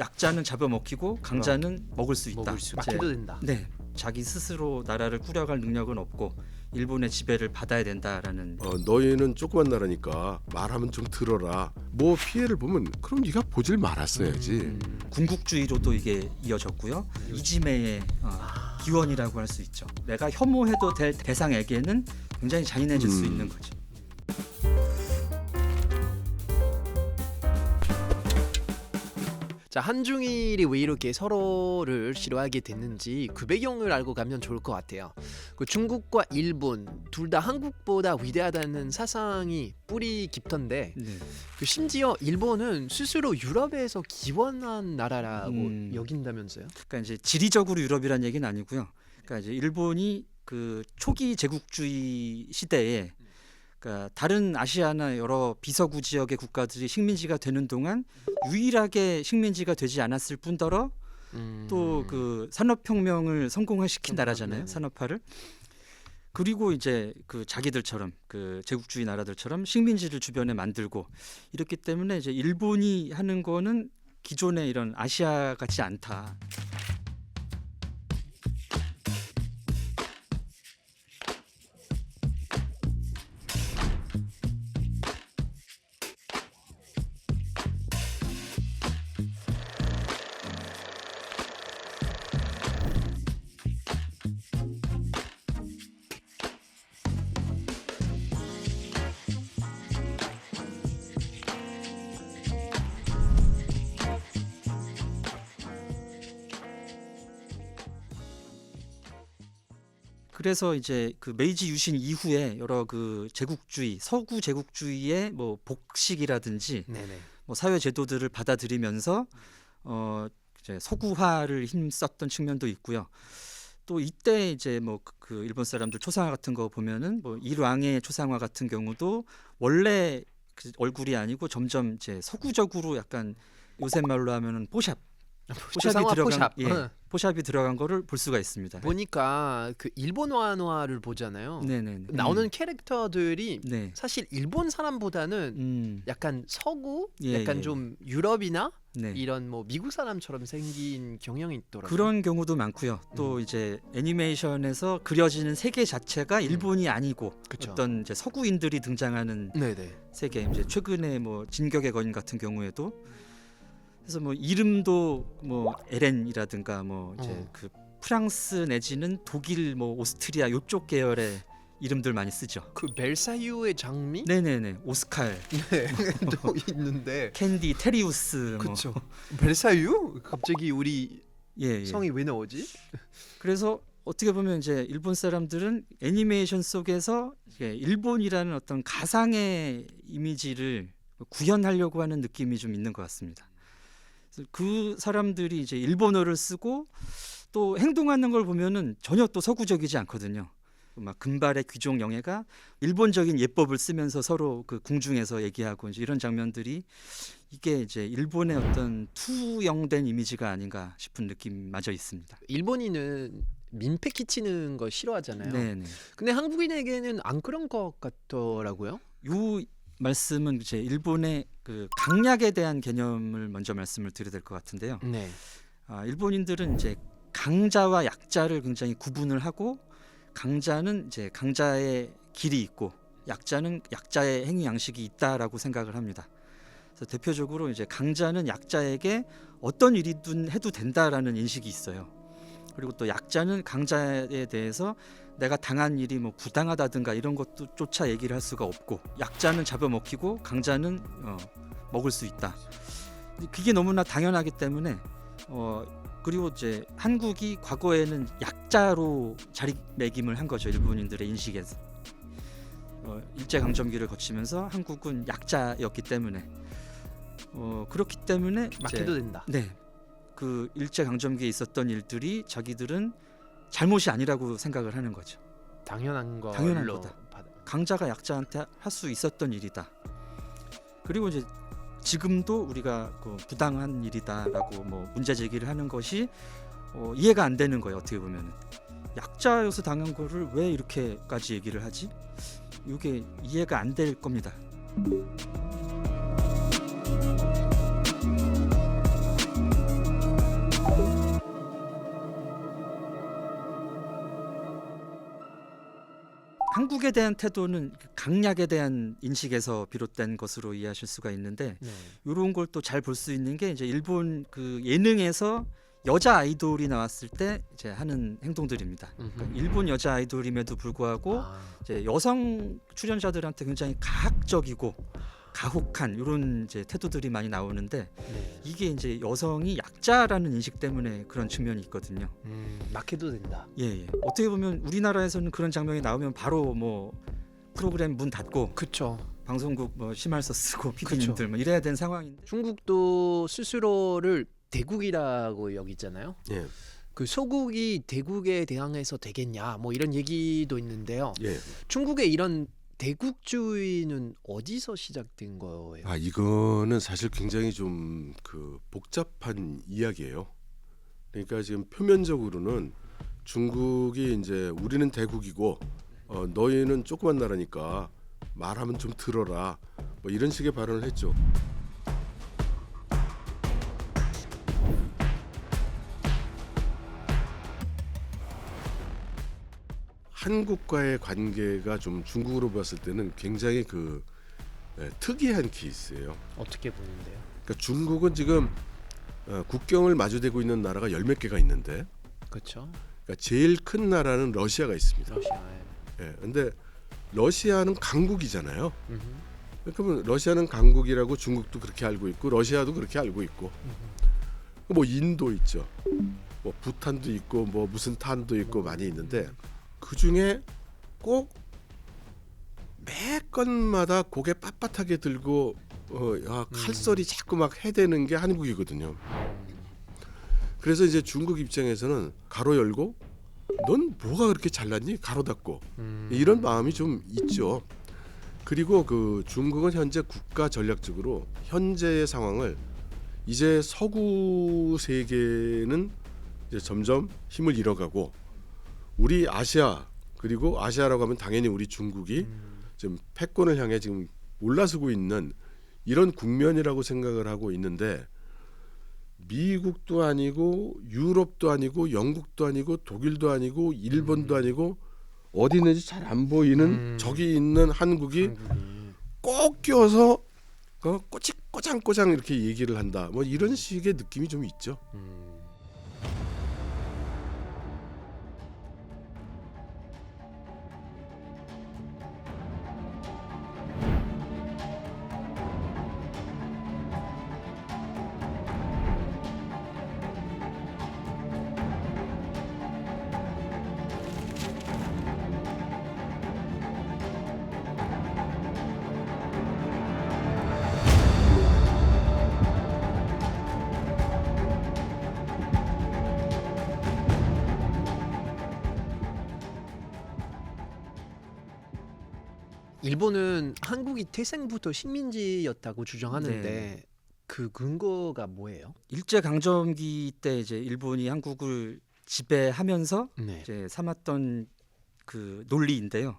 약자는 잡아먹히고 강자는 먹을 수 있다. 막혀도 된다. 네, 자기 스스로 나라를 꾸려갈 능력은 없고 일본의 지배를 받아야 된다라는. 너희는 조그만 나라니까 말하면 좀 들어라. 뭐 피해를 보면 그럼 네가 보질 말았어야지. 군국주의로도 이게 이어졌고요. 이지메의 기원이라고 할 수 있죠. 내가 혐오해도 될 대상에게는 굉장히 잔인해질 수 있는 거죠. 자, 한중일이 왜 이렇게 서로를 싫어하게 됐는지 그 배경을 알고 가면 좋을 것 같아요. 그 중국과 일본 둘 다 한국보다 위대하다는 사상이 뿌리 깊던데 네. 그 심지어 일본은 스스로 유럽에서 기원한 나라라고 여긴다면서요? 그러니까 이제 지리적으로 유럽이란 얘기는 아니고요. 그러니까 이제 일본이 그 초기 제국주의 시대에 그러니까 다른 아시아나 여러 비서구 지역의 국가들이 식민지가 되는 동안 유일하게 식민지가 되지 않았을 뿐더러 또 그 산업혁명을 성공화시킨 나라잖아요. 산업화를. 그리고 이제 그 자기들처럼 그 제국주의 나라들처럼 식민지를 주변에 만들고 이렇기 때문에 이제 일본이 하는 거는 기존의 이런 아시아 같지 않다. 그래서 이제 그 메이지 유신 이후에 여러 그 제국주의, 서구 제국주의의 뭐 복식이라든지 네네. 뭐 사회 제도들을 받아들이면서 이제 서구화를 힘썼던 측면도 있고요. 또 이때 이제 뭐 그 일본 사람들 초상화 같은 거 보면은 뭐 일왕의 초상화 같은 경우도 원래 그 얼굴이 아니고 점점 이제 서구적으로 약간 요새 말로 하면은 포샵. 초상화 포샵. 포샵이 들어간 거를 볼 수가 있습니다. 보니까 그 일본 만화를 보잖아요. 네네. 나오는 캐릭터들이 네. 사실 일본 사람보다는 약간 서구, 예, 약간 예. 좀 유럽이나 네. 이런 뭐 미국 사람처럼 생긴 경향이 있더라고요. 그런 경우도 많고요. 또 이제 애니메이션에서 그려지는 세계 자체가 일본이 아니고 그쵸. 어떤 이제 서구인들이 등장하는 네네. 세계. 이제 최근에 뭐 진격의 거인 같은 경우에도 그래서 뭐 이름도 뭐 에렌이라든가 뭐 이제 그 프랑스 내지는 독일 뭐 오스트리아 요쪽 계열의 이름들 많이 쓰죠. 그 벨사유의 장미? 네네네. 오스칼, 또 있는데. 캔디, 테리우스. 그렇죠. 벨사유? 갑자기 우리 예. 성이 왜 나오지? 그래서 어떻게 보면 이제 일본 사람들은 애니메이션 속에서 이제 일본이라는 어떤 가상의 이미지를 구현하려고 하는 느낌이 좀 있는 것 같습니다. 그래서 그 사람들이 이제 일본어를 쓰고 또 행동하는 걸 보면은 전혀 또 서구적이지 않거든요. 막 금발의 귀족 영예가 일본적인 예법을 쓰면서 서로 그 궁중에서 얘기하고 이제 이런 장면들이 이게 이제 일본의 어떤 투영된 이미지가 아닌가 싶은 느낌마저 있습니다. 일본인은 민폐 끼치는 거 싫어하잖아요. 네네. 근데 한국인에게는 안 그런 것 같더라고요. 요 말씀은 이제 일본의 그 강약에 대한 개념을 먼저 말씀을 드려야 될 것 같은데요. 네. 일본인들은 이제 강자와 약자를 굉장히 구분을 하고 강자는 이제 강자의 길이 있고 약자는 약자의 행위 양식이 있다라고 생각을 합니다. 그래서 대표적으로 이제 강자는 약자에게 어떤 일이든 해도 된다라는 인식이 있어요. 그리고 또 약자는 강자에 대해서 내가 당한 일이 뭐 부당하다든가 이런 것도 조차 얘기를 할 수가 없고 약자는 잡아먹히고 강자는 먹을 수 있다. 그게 너무나 당연하기 때문에 그리고 이제 한국이 과거에는 약자로 자리매김을 한 거죠. 일본인들의 인식에서 일제강점기를 거치면서 한국은 약자였기 때문에 그렇기 때문에 막혀도 된다. 네, 그 일제강점기에 있었던 일들이 자기들은 잘못이 아니라고 생각을 하는 거죠. 당연한 당연한 걸로 거다. 강자가 약자한테 할 수 있었던 일이다. 그리고 이제 지금도 우리가 그 부당한 일이다라고 뭐 문제 제기를 하는 것이 이해가 안 되는 거예요. 어떻게 보면은 약자여서 당한 거를 왜 이렇게까지 얘기를 하지? 이게 이해가 안 될 겁니다. 한국에 대한 태도는 강약에 대한 인식에서 비롯된 것으로 이해하실 수가 있는데 네. 이런 걸 또 잘 볼 수 있는 게 이제 일본 그 예능에서 여자 아이돌이 나왔을 때 이제 하는 행동들입니다. 그러니까 일본 여자 아이돌임에도 불구하고 이제 여성 출연자들한테 굉장히 가학적이고 가혹한 이런 이제 태도들이 많이 나오는데 네. 이게 이제 여성이 약자라는 인식 때문에 그런 측면이 있거든요. 막 해도 된다. 예. 어떻게 보면 우리나라에서는 그런 장면이 나오면 바로 뭐 프로그램 문 닫고 그렇죠. 방송국 뭐 심할서 쓰고 PD님들 뭐 이래야 되는 상황인데 중국도 스스로를 대국이라고 여기잖아요. 예. 그 소국이 대국에 대항해서 되겠냐 뭐 이런 얘기도 있는데요. 예. 중국의 이런 대국주의는 어디서 시작된 거예요? 아 이거는 사실 굉장히 좀 그 복잡한 이야기예요. 그러니까 지금 표면적으로는 중국이 이제 우리는 대국이고 너희는 조그만 나라니까 말하면 좀 들어라 뭐 이런 식의 발언을 했죠. 한국과의 관계가 좀 중국으로 봤을 때는 굉장히 그 특이한 케이스예요. 어떻게 보는데요? 그러니까 중국은 지금 국경을 마주대고 있는 나라가 열 몇 개가 있는데, 그렇죠. 그러니까 제일 큰 나라는 러시아가 있습니다. 러시아에. 예, 근데 러시아는 강국이잖아요. 그러니까 러시아는 강국이라고 중국도 그렇게 알고 있고 러시아도 그렇게 알고 있고, 뭐 인도 있죠, 뭐 부탄도 있고 뭐 무슨 탄도 있고 많이 있는데 그 중에 꼭 매 건마다 고개 빳빳하게 들고 칼소리 자꾸 막 해대는 게 한국이거든요. 그래서 이제 중국 입장에서는 가로 열고 넌 뭐가 그렇게 잘났니? 가로 닫고 이런 마음이 좀 있죠. 그리고 그 중국은 현재 국가 전략적으로 현재의 상황을 이제 서구 세계는 이제 점점 힘을 잃어가고 우리 아시아 그리고 아시아라고 하면 당연히 우리 중국이 지금 패권을 향해 지금 올라서고 있는 이런 국면이라고 생각을 하고 있는데 미국도 아니고 유럽도 아니고 영국도 아니고 독일도 아니고 일본도 아니고 어디 있는지 잘 안 보이는 저기 있는 한국이 꼭 껴서 꼬장꼬장 이렇게 얘기를 한다. 뭐 이런 식의 느낌이 좀 있죠. 일본은 한국이 태생부터 식민지였다고 주장하는데 네. 그 근거가 뭐예요? 일제 강점기 때 이제 일본이 한국을 지배하면서 네. 이제 삼았던 그 논리인데요.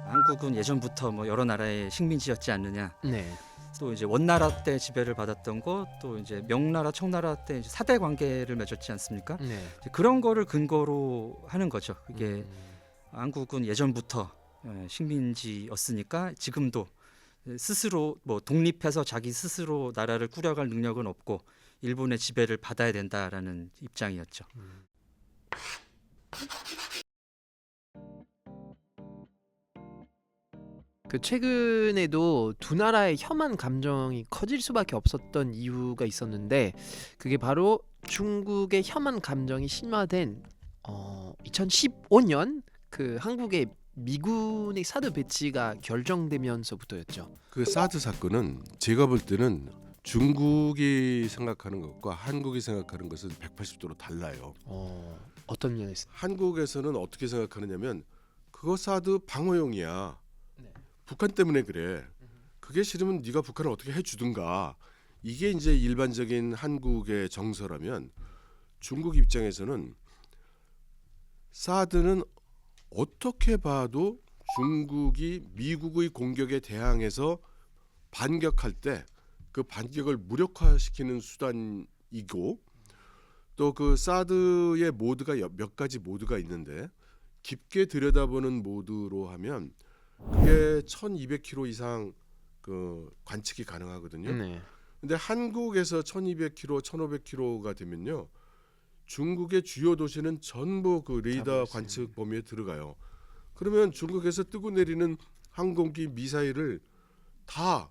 한국은 예전부터 뭐 여러 나라의 식민지였지 않느냐. 네. 또 이제 원나라 때 지배를 받았던 거, 또 이제 명나라, 청나라 때 이제 사대 관계를 맺었지 않습니까? 네. 이제 그런 거를 근거로 하는 거죠. 이게 한국은 예전부터 식민지였으니까 지금도 스스로 뭐 독립해서 자기 스스로 나라를 꾸려갈 능력은 없고 일본의 지배를 받아야 된다라는 입장이었죠. 그 최근에도 두 나라의 혐한 감정이 커질 수밖에 없었던 이유가 있었는데 그게 바로 중국의 혐한 감정이 심화된 2015년 그 한국의 미군의 사드 배치가 결정되면서부터였죠. 그 사드 사건은 제가 볼 때는 중국이 생각하는 것과 한국이 생각하는 것은 180도로 달라요. 어떤 면에서? 한국에서는 어떻게 생각하느냐면 그거 사드 방어용이야. 네. 북한 때문에 그래. 그게 싫으면 네가 북한을 어떻게 해주든가. 이게 이제 일반적인 한국의 정서라면 중국 입장에서는 사드는 어떻게 봐도 중국이 미국의 공격에 대항해서 반격할 때 그 반격을 무력화시키는 수단이고 또 그 사드의 모드가 몇 가지 모드가 있는데 깊게 들여다보는 모드로 하면 그게 1200km 이상 그 관측이 가능하거든요. 네. 근데 한국에서 1200km, 1500km가 되면요. 중국의 주요 도시는 전부 그 레이더 잡을 수 관측 범위에 들어가요. 그러면 중국에서 뜨고 내리는 항공기 미사일을 다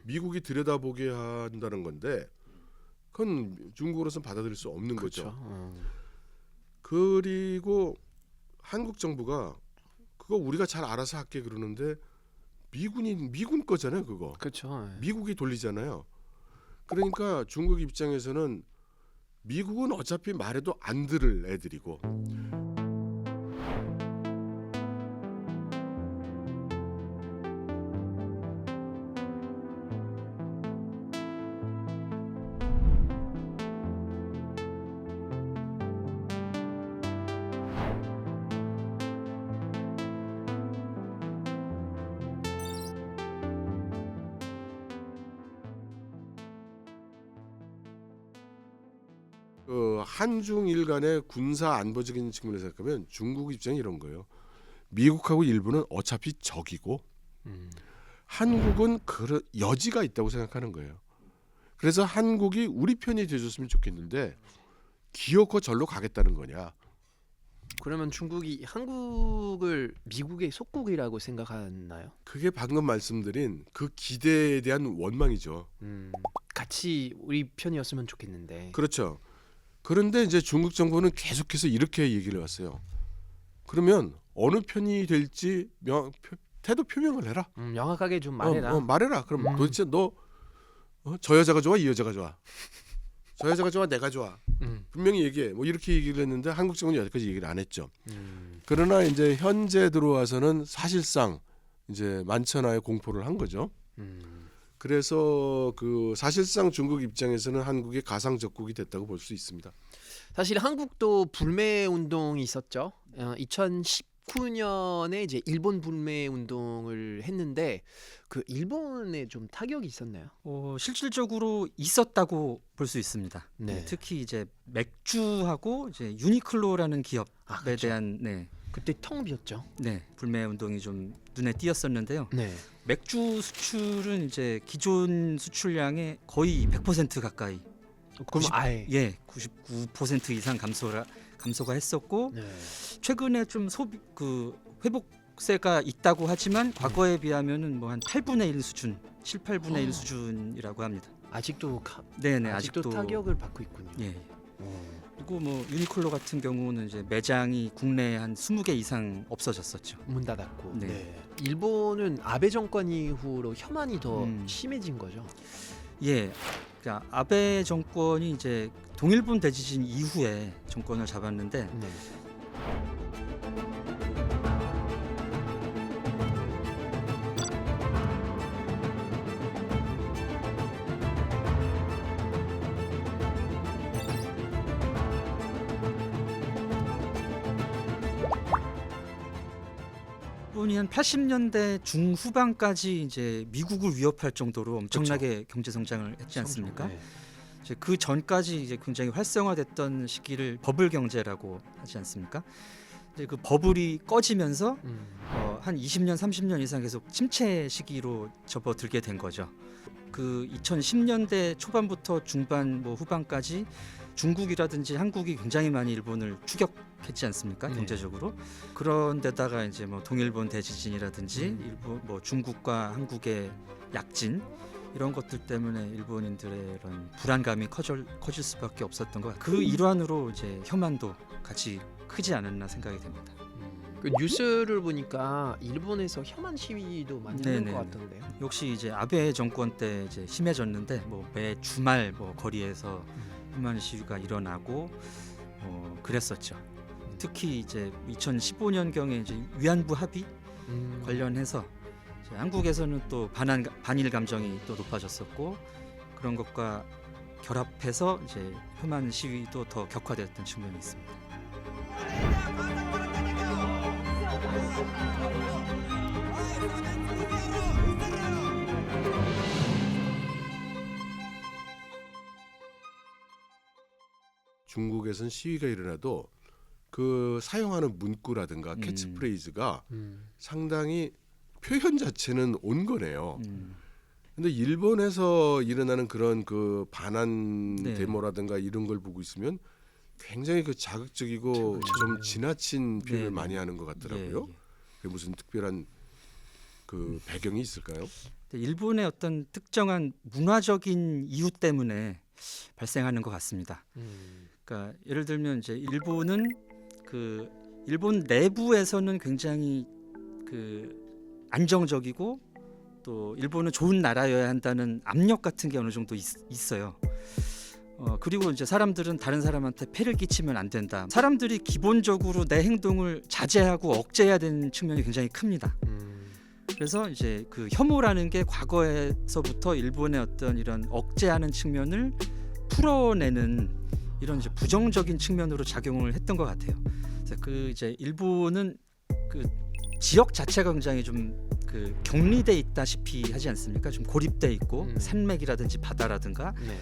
미국이 들여다보게 한다는 건데 그건 중국으로서는 받아들일 수 없는 그렇죠. 거죠. 그리고 한국 정부가 그거 우리가 잘 알아서 할게 그러는데 미군 거잖아요, 그거. 그렇죠. 미국이 돌리잖아요. 그러니까 중국 입장에서는 미국은 어차피 말해도 안 들을 애들이고 그 한중일 간의 군사 안보적인 측면에서 생각하면 중국 입장이 이런 거예요. 미국하고 일본은 어차피 적이고 한국은 여지가 있다고 생각하는 거예요. 그래서 한국이 우리 편이 돼줬으면 좋겠는데 기어코 절로 가겠다는 거냐. 그러면 중국이 한국을 미국의 속국이라고 생각하나요? 그게 방금 말씀드린 그 기대에 대한 원망이죠. 같이 우리 편이었으면 좋겠는데. 그렇죠. 그런데 이제 중국 정부는 계속해서 이렇게 얘기를 해왔어요. 그러면 어느 편이 될지 태도 표명을 해라. 명확하게 좀 말해라. 말해라. 그럼 도대체 너 저 여자가 좋아, 이 여자가 좋아, 저 여자가 좋아, 내가 좋아. 분명히 얘기해. 뭐 이렇게 얘기를 했는데 한국 정부는 여기까지 얘기를 안 했죠. 그러나 이제 현재 들어와서는 사실상 이제 만천하에 공포를 한 거죠. 그래서 그 사실상 중국 입장에서는 한국의 가상 적국이 됐다고 볼 수 있습니다. 사실 한국도 불매 운동이 있었죠. 2019년에 이제 일본 불매 운동을 했는데 그 일본에 좀 타격이 있었나요? 실질적으로 있었다고 볼 수 있습니다. 네. 특히 이제 맥주하고 이제 유니클로라는 기업에 그렇죠. 대한 그때 텅 비었죠. 불매 운동이 좀 눈에 띄었었는데요. 네. 맥주 수출은 이제 기존 수출량의 거의 100% 가까이, 그럼 아예 99% 이상 감소가 했었고 네. 최근에 좀 회복세가 있다고 하지만 과거에 비하면은 뭐 한 8분의 1 수준, 7, 8분의 1 수준이라고 합니다. 아직도 아직도 타격을 받고 있군요. 예. 그리고 뭐 유니클로 같은 경우는 이제 매장이 국내에 한 20개 이상 없어졌었죠. 문 닫았고. 네. 일본은 아베 정권 이후로 혐한이 더 심해진 거죠. 예. 그러니까 아베 정권이 이제 동일본 대지진 이후에 정권을 잡았는데 네. 일본이 한 80년대 중후반까지 이제 미국을 위협할 정도로 엄청나게 경제 성장을 했지 않습니까? 네. 이제 그 전까지 이제 굉장히 활성화됐던 시기를 버블 경제라고 하지 않습니까? 이제 그 버블이 꺼지면서 한 20년, 30년 이상 계속 침체 시기로 접어들게 된 거죠. 그 2010년대 초반부터 중반 뭐 후반까지 중국이라든지 한국이 굉장히 많이 일본을 추격했지 않습니까? 네. 경제적으로. 그런데다가 이제 뭐 동일본 대지진이라든지 일본 뭐 중국과 한국의 약진 이런 것들 때문에 일본인들의 이런 불안감이 커질 수밖에 없었던 것 같아요. 그 일환으로 이제 혐한도 같이 크지 않았나 생각이 됩니다. 그 뉴스를 보니까 일본에서 혐한 시위도 많이 하는 네네네. 것 같던데요. 역시 이제 아베 정권 때 이제 심해졌는데 뭐 매 주말 뭐 거리에서 혐한 시위가 일어나고 그랬었죠. 특히 이제 2015년 경에 이제 위안부 합의 관련해서 이제 한국에서는 또 반일 감정이 또 높아졌었고 그런 것과 결합해서 이제 혐한 시위도 더 격화됐던 측면이 있습니다. 중국에선 시위가 일어나도 그 사용하는 문구라든가 캐치프레이즈가 상당히 표현 자체는 온 거네요. 근데 일본에서 일어나는 그런 그 반한 네. 데모라든가 이런 걸 보고 있으면 굉장히 그 자극적이고 좀 지나친 표현을 네, 많이 하는 것 같더라고요. 예, 예. 그게 무슨 특별한 그 배경이 있을까요? 일본의 어떤 특정한 문화적인 이유 때문에 발생하는 것 같습니다. 그러니까 예를 들면 이제 일본은 그 일본 내부에서는 굉장히 그 안정적이고 또 일본은 좋은 나라여야 한다는 압력 같은 게 어느 정도 있어요. 그리고 이제 사람들은 다른 사람한테 폐를 끼치면 안 된다. 사람들이 기본적으로 내 행동을 자제하고 억제해야 되는 측면이 굉장히 큽니다. 그래서 이제 그 혐오라는 게 과거에서부터 일본의 어떤 이런 억제하는 측면을 풀어내는 이런 이제 부정적인 측면으로 작용을 했던 것 같아요. 그래서 그 이제 일본은 그 지역 자체가 굉장히 좀 그 격리돼 있다시피 하지 않습니까? 좀 고립돼 있고 산맥이라든지 바다라든가 네.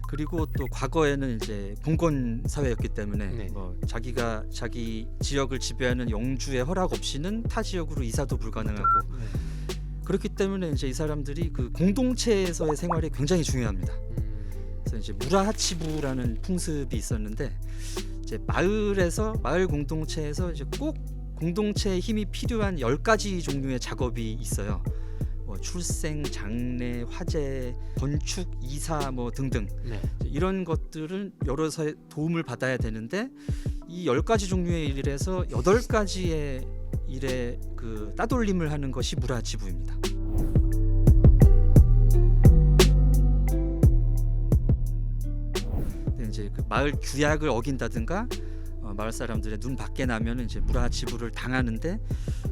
그리고 또 과거에는 이제 봉건 사회였기 때문에 네. 뭐 자기가 자기 지역을 지배하는 영주의 허락 없이는 타 지역으로 이사도 불가능하고 그렇기 때문에 이제 이 사람들이 그 공동체에서의 생활이 굉장히 중요합니다. 그래서 이제 무라하치부라는 풍습이 있었는데 이제 마을 공동체에서 이제 꼭 공동체의 힘이 필요한 10가지 종류의 작업이 있어요. 뭐 출생, 장례, 화재, 건축, 이사 뭐 등등 네. 이런 것들은 여러서의 도움을 받아야 되는데 이 10가지 종류의 일에서 8가지의 일에 그 따돌림을 하는 것이 무라하치부입니다. 근데 이제 그 마을 규약을 어긴다든가 마을 사람들의 눈 밖에 나면 이제 무라하치부를 당하는데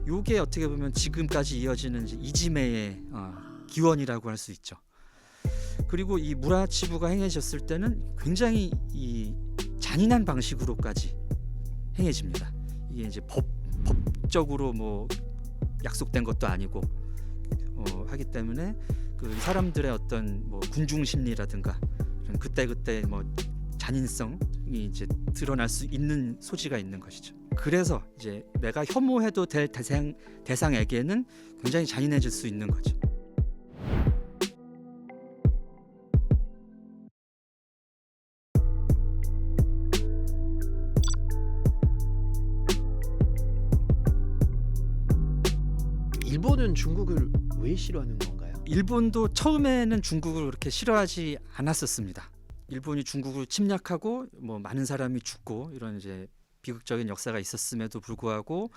요게 어떻게 보면 지금까지 이어지는 이제 이지메의 기원이라고 할 수 있죠. 그리고 이 무라하치부가 행해졌을 때는 굉장히 이 잔인한 방식으로까지 행해집니다. 이게 이제 법적으로 뭐 약속된 것도 아니고 하기 때문에 그 사람들의 어떤 뭐 군중 심리라든가 그때 뭐 잔인성이 이제 드러날 수 있는 소지가 있는 것이죠. 그래서 이제 내가 혐오해도 될 대상에게는 굉장히 잔인해질 수 있는 거죠. 일본은 중국을 왜 싫어하는 건가요? 일본도 처음에는 중국을 그렇게 싫어하지 않았었습니다. 일본이 중국을 침략하고 뭐 많은 사람이 죽고 이런 이제 비극적인 역사가 있었음에도 불구하고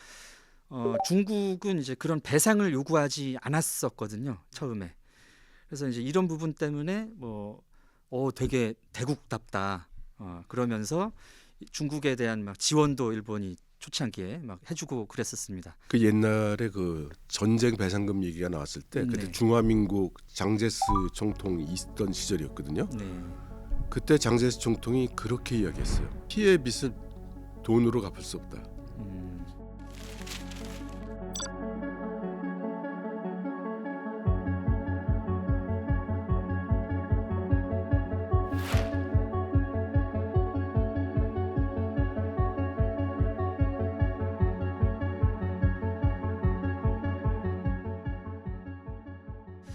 중국은 이제 그런 배상을 요구하지 않았었거든요. 처음에. 그래서 이제 이런 부분 때문에 뭐 되게 대국답다. 그러면서 중국에 대한 막 지원도 일본이 초창기에 막 해주고 그랬었습니다. 그 옛날에 그 전쟁 배상금 얘기가 나왔을 때 그때 네. 중화민국 장제스 총통이 있던 시절이었거든요. 네. 그때 장제스 총통이 그렇게 이야기했어요. 피해 빚은 돈으로 갚을 수 없다.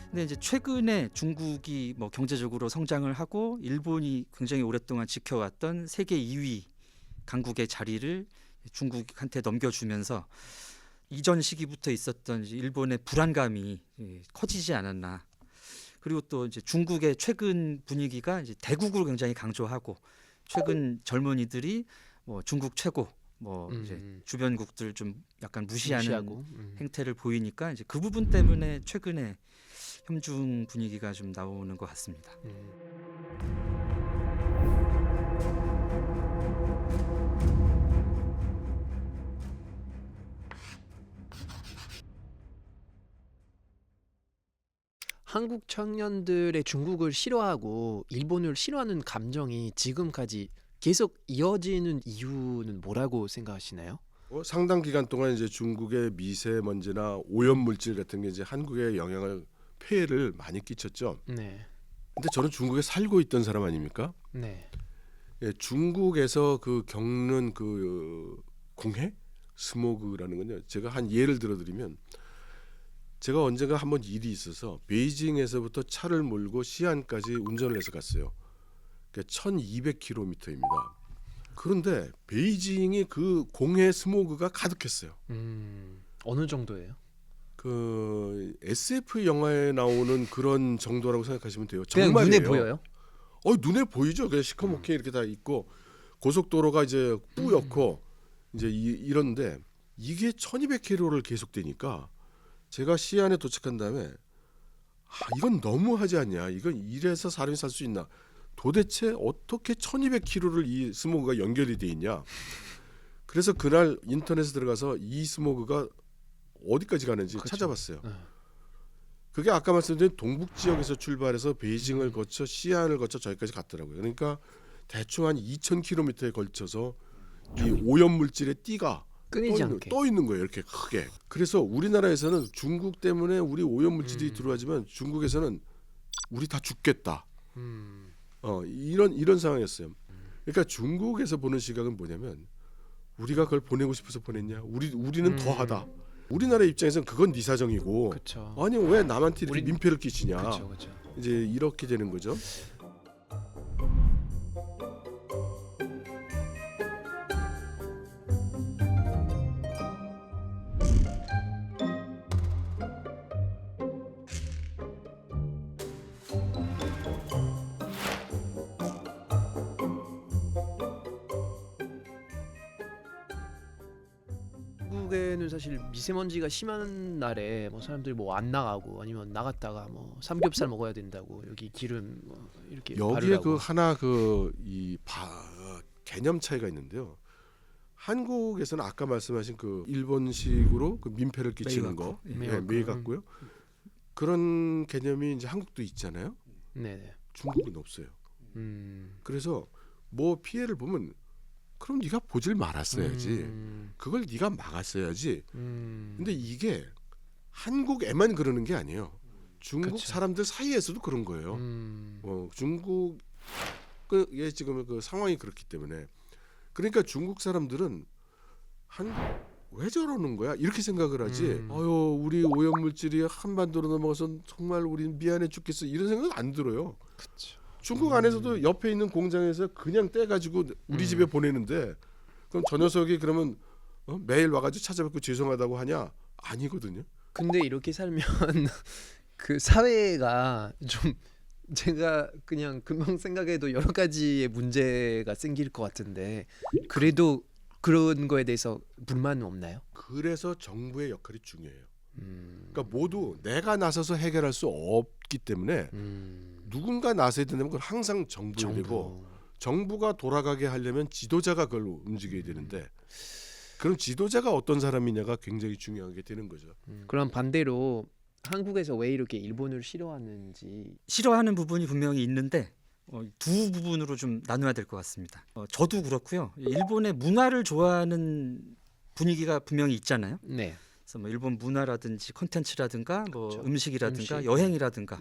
근데 이제 최근에 중국이 뭐 경제적으로 성장을 하고 일본이 굉장히 오랫동안 지켜왔던 세계 2위 강국의 자리를 중국한테 넘겨주면서 이전 시기부터 있었던 이제 일본의 불안감이 커지지 않았나. 그리고 또 이제 중국의 최근 분위기가 이제 대국을 굉장히 강조하고 최근 젊은이들이 뭐 중국 최고 뭐 이제 주변국들 좀 약간 무시하는 행태를 보이니까 이제 그 부분 때문에 최근에 혐중 분위기가 좀 나오는 것 같습니다. 한국 청년들의 중국을 싫어하고 일본을 싫어하는 감정이 지금까지 계속 이어지는 이유는 뭐라고 생각하시나요? 상당 기간 동안 이제 중국의 미세먼지나 오염 물질 같은 게 이제 한국에 폐해를 많이 끼쳤죠. 네. 근데 저는 중국에 살고 있던 사람 아닙니까? 네. 예, 중국에서 그 겪는 그 공해 스모그라는 건요. 제가 한 예를 들어드리면 제가 언젠가 한번 일이 있어서 베이징에서부터 차를 몰고 시안까지 운전을 해서 갔어요. 그러니까 1,200km입니다. 그런데 베이징이 그 공해 스모그가 가득했어요. 어느 정도예요? 그 SF 영화에 나오는 그런 정도라고 생각하시면 돼요. 그냥 정말이에요. 눈에 보여요? 눈에 보이죠. 그냥 시커멓게 이렇게 다 있고 고속도로가 이제 뿌옇고 이제 이런데 이게 1,200km를 계속되니까 제가 시안에 도착한 다음에 이건 너무하지 않냐? 이건 이래서 사람이 살 수 있나? 도대체 어떻게 1,200km를 이 스모그가 연결이 돼 있냐? 그래서 그날 인터넷에 들어가서 이 스모그가 어디까지 가는지 그렇죠. 찾아봤어요. 네. 그게 아까 말씀드린 동북 지역에서 출발해서 베이징을 거쳐 시안을 거쳐 저기까지 갔더라고요. 그러니까 대충 한 2,000km에 걸쳐서 이 오염 물질의 띠가 끊이지 않게. 떠 있는 거예요. 이렇게 크게. 그래서 우리나라에서는 중국 때문에 우리 오염 물질이 들어가지만 중국에서는 우리 다 죽겠다. 이런 상황이었어요. 그러니까 중국에서 보는 시각은 뭐냐면 우리가 그걸 보내고 싶어서 보냈냐? 우리는 더하다. 우리나라 입장에서는 그건 네 사정이고. 그렇죠. 아니 왜 남한테 이렇게 우리- 민폐를 끼치냐? 그렇죠. 이제 이렇게 되는 거죠. 한국에는 사실 미세먼지가 심한 날에 뭐 사람들이 뭐 안 나가고 아니면 나갔다가 뭐 삼겹살 먹어야 된다고 여기 기름 뭐 이렇게 여기에 바르라고. 그 하나 개념 차이가 있는데요. 한국에서는 아까 말씀하신 그 일본식으로 그 민폐를 끼치는 거, 매일 갖고요. 그런 개념이 이제 한국도 있잖아요. 네네. 중국은 없어요. 그래서 뭐 피해를 보면 그럼 네가 보질 말았어야지. 그걸 네가 막았어야지. 근데 이게 한국에만 그러는 게 아니에요. 중국 그쵸. 사람들 사이에서도 그런 거예요. 중국의 지금 그 상황이 그렇기 때문에 그러니까 중국 사람들은 한국 왜 저러는 거야 이렇게 생각을 하지. 우리 오염 물질이 한반도로 넘어가서 정말 우리 미안해 죽겠어 이런 생각 안 들어요. 그렇죠. 중국 안에서도 옆에 있는 공장에서 그냥 떼가지고 우리 집에 보내는데 그럼 저 녀석이 그러면 매일 와가지고 찾아뵙고 죄송하다고 하냐? 아니거든요. 근데 이렇게 살면 그 사회가 좀 제가 그냥 금방 생각해도 여러 가지의 문제가 생길 것 같은데 그래도 그런 거에 대해서 불만은 없나요? 그래서 정부의 역할이 중요해요. 그러니까 모두 내가 나서서 해결할 수 없기 때문에 누군가 나서야 된다면 그건 항상 정부가 되고 정부가 돌아가게 하려면 지도자가 그걸 움직여야 되는데 그럼 지도자가 어떤 사람이냐가 굉장히 중요하게 되는 거죠. 그럼 반대로 한국에서 왜 이렇게 일본을 싫어하는지. 싫어하는 부분이 분명히 있는데 두 부분으로 좀 나눠야 될 것 같습니다. 저도 그렇고요. 일본의 문화를 좋아하는 분위기가 분명히 있잖아요. 네. 그래서 뭐 일본 문화라든지 콘텐츠라든가 뭐 그렇죠. 음식이라든가 음식. 여행이라든가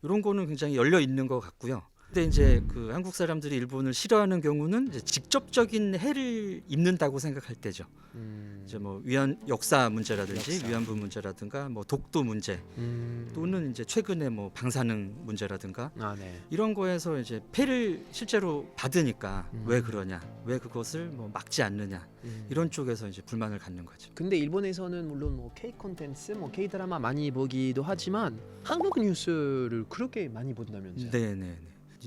이런 거는 굉장히 열려 있는 것 같고요. 근데 이제 그 한국 사람들이 일본을 싫어하는 경우는 이제 직접적인 해를 입는다고 생각할 때죠. 이제 뭐 역사 문제라든지 위안부 문제라든가 뭐 독도 문제 또는 이제 최근에 뭐 방사능 문제라든가 네. 이런 거에서 이제 폐를 실제로 받으니까 왜 그러냐, 왜 그것을 뭐 막지 않느냐 이런 쪽에서 이제 불만을 갖는 거죠. 근데 일본에서는 물론 뭐 K 콘텐츠, 뭐 K 드라마 많이 보기도 하지만 한국 뉴스를 그렇게 많이 본다면서요? 네.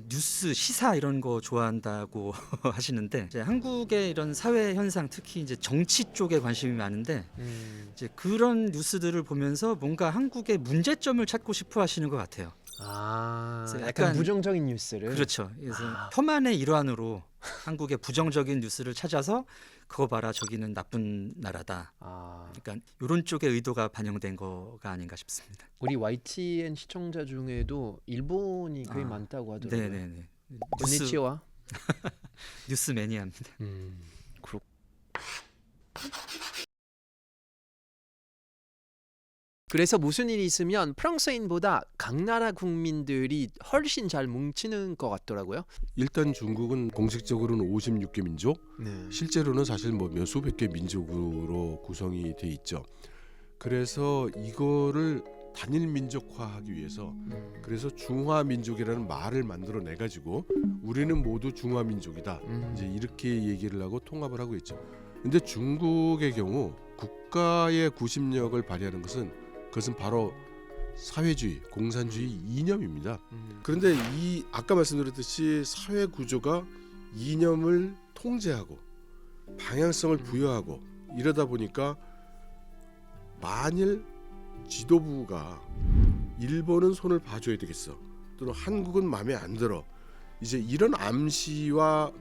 뉴스 시사 이런 거 좋아한다고 하시는데 이제 한국의 이런 사회 현상 특히 이제 정치 쪽에 관심이 많은데 이제 그런 뉴스들을 보면서 뭔가 한국의 문제점을 찾고 싶어 하시는 것 같아요. 그래서 약간 약간 부정적인 뉴스를. 그렇죠. 그래서 혐한의 일환으로 한국의 부정적인 뉴스를 찾아서 그거 봐라 저기는 나쁜 나라다. 그러니까 이런 쪽의 의도가 반영된 거가 아닌가 싶습니다. 우리 YTN 시청자 중에도 일본이 꽤 많다고 하더라고요. 네네네. konnichiwa. 뉴스 매니아입니다. 그렇. 그래서 무슨 일이 있으면 프랑스인보다 각 나라 국민들이 훨씬 잘 뭉치는 것 같더라고요. 일단 중국은 공식적으로는 56개 민족, 네. 실제로는 사실 뭐 몇 수백 개 민족으로 구성이 돼 있죠. 그래서 이거를 단일 민족화하기 위해서 그래서 중화 민족이라는 말을 만들어내 가지고 우리는 모두 중화 민족이다. 이제 이렇게 얘기를 하고 통합을 하고 있죠. 근데 중국의 경우 국가의 구심력을 발휘하는 그것은 바로 사회주의, 공산주의 이념입니다. 그런데 이 아까 말씀드렸듯이 사회 구조가 이념을 통제하고 방향성을 부여하고 이러다 보니까 만일 지도부가 일본은 손을 봐줘야 되겠어, 또는 한국은 마음에 안 들어, 이제 이런 암시와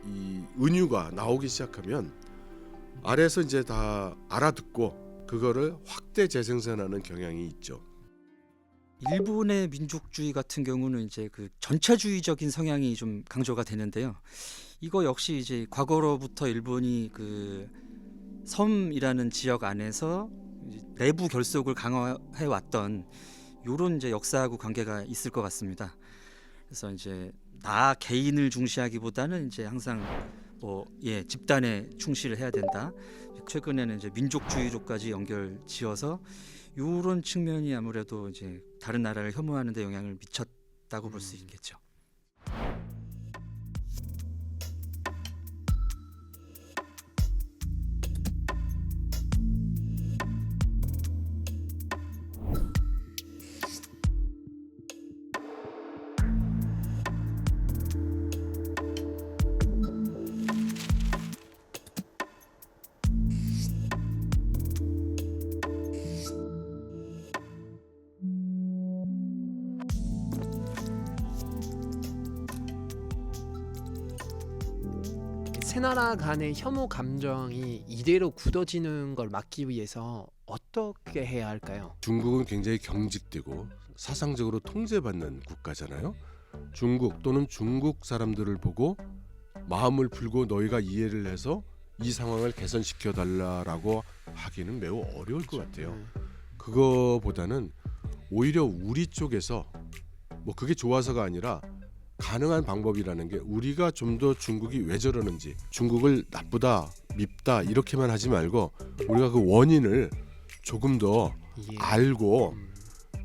이 은유가 나오기 시작하면 아래에서 이제 다 알아듣고 그거를 확대 재생산하는 경향이 있죠. 일본의 민족주의 같은 경우는 이제 그 전체주의적인 성향이 좀 강조가 되는데요. 이거 역시 이제 과거로부터 일본이 그 섬이라는 지역 안에서 이제 내부 결속을 강화해 왔던 요런 이제 역사하고 관계가 있을 것 같습니다. 그래서 이제 나 개인을 중시하기보다는 이제 항상 집단에 충실을 해야 된다. 최근에는 이제 민족주의로까지 연결지어서 이런 측면이 아무래도 이제 다른 나라를 혐오하는 데 영향을 미쳤다고 볼 수 있겠죠. 세 나라 간의 혐오 감정이 이대로 굳어지는 걸 막기 위해서 어떻게 해야 할까요? 중국은 굉장히 경직되고 사상적으로 통제받는 국가잖아요. 중국 또는 중국 사람들을 보고 마음을 풀고 너희가 이해를 해서 이 상황을 개선시켜 달라라고 하기는 매우 어려울 것 같아요. 그거보다는 오히려 우리 쪽에서 뭐 그게 좋아서가 아니라 가능한 방법이라는 게 우리가 좀 더 중국이 왜 저러는지, 중국을 나쁘다, 밉다 이렇게만 하지 말고 우리가 그 원인을 조금 더 알고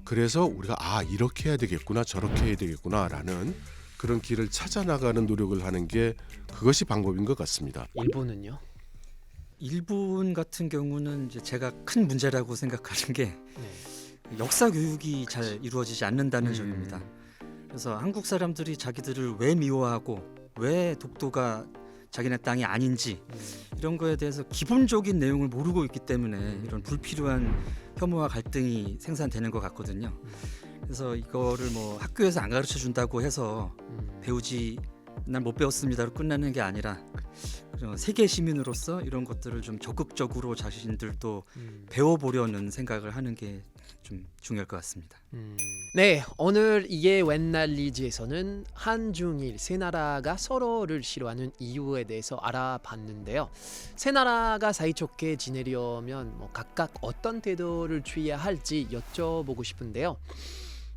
그래서 우리가 이렇게 해야 되겠구나, 저렇게 해야 되겠구나라는 그런 길을 찾아 나가는 노력을 하는 게 그것이 방법인 것 같습니다. 일본은요? 일본 같은 경우는 이제 제가 큰 문제라고 생각하는 게 역사 교육이 잘 이루어지지 않는다는 점입니다. 그래서 한국 사람들이 자기들을 왜 미워하고 왜 독도가 자기네 땅이 아닌지 이런 거에 대해서 기본적인 내용을 모르고 있기 때문에 이런 불필요한 혐오와 갈등이 생산되는 것 같거든요. 그래서 이거를 뭐 학교에서 안 가르쳐 준다고 해서 배우지 난 못 배웠습니다로 끝나는 게 아니라 세계 시민으로서 이런 것들을 좀 적극적으로 자신들도 배워보려는 생각을 하는 게 좀 중요할 것 같습니다. 네, 오늘 이게 웬 난리지에서는 한중일 세 나라가 서로를 싫어하는 이유에 대해서 알아봤는데요. 세 나라가 사이좋게 지내려면 각각 어떤 태도를 취해야 할지 여쭤보고 싶은데요.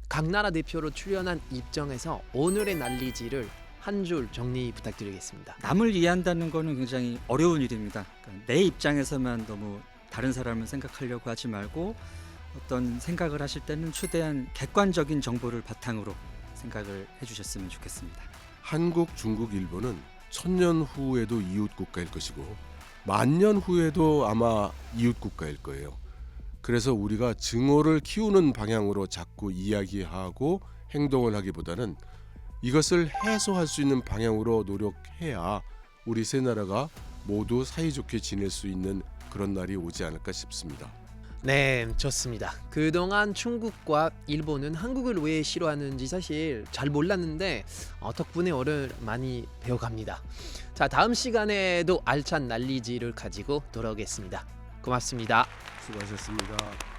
각 나라 대표로 출연한 입장에서 오늘의 난리지를 한 줄 정리 부탁드리겠습니다. 남을 이해한다는 거는 굉장히 어려운 일입니다. 그러니까 내 입장에서만 너무 다른 사람을 생각하려고 하지 말고 어떤 생각을 하실 때는 최대한 객관적인 정보를 바탕으로 생각을 해주셨으면 좋겠습니다. 한국, 중국, 일본은 1000년 후에도 이웃 국가일 것이고 10,000년 후에도 아마 이웃 국가일 거예요. 그래서 우리가 증오를 키우는 방향으로 자꾸 이야기하고 행동을 하기보다는 이것을 해소할 수 있는 방향으로 노력해야 우리 세 나라가 모두 사이좋게 지낼 수 있는 그런 날이 오지 않을까 싶습니다. 네, 좋습니다. 그동안 중국과 일본은 한국을 왜 싫어하는지 사실 잘 몰랐는데 덕분에 오늘 많이 배워갑니다. 자, 다음 시간에도 알찬 난리지를 가지고 돌아오겠습니다. 고맙습니다. 수고하셨습니다.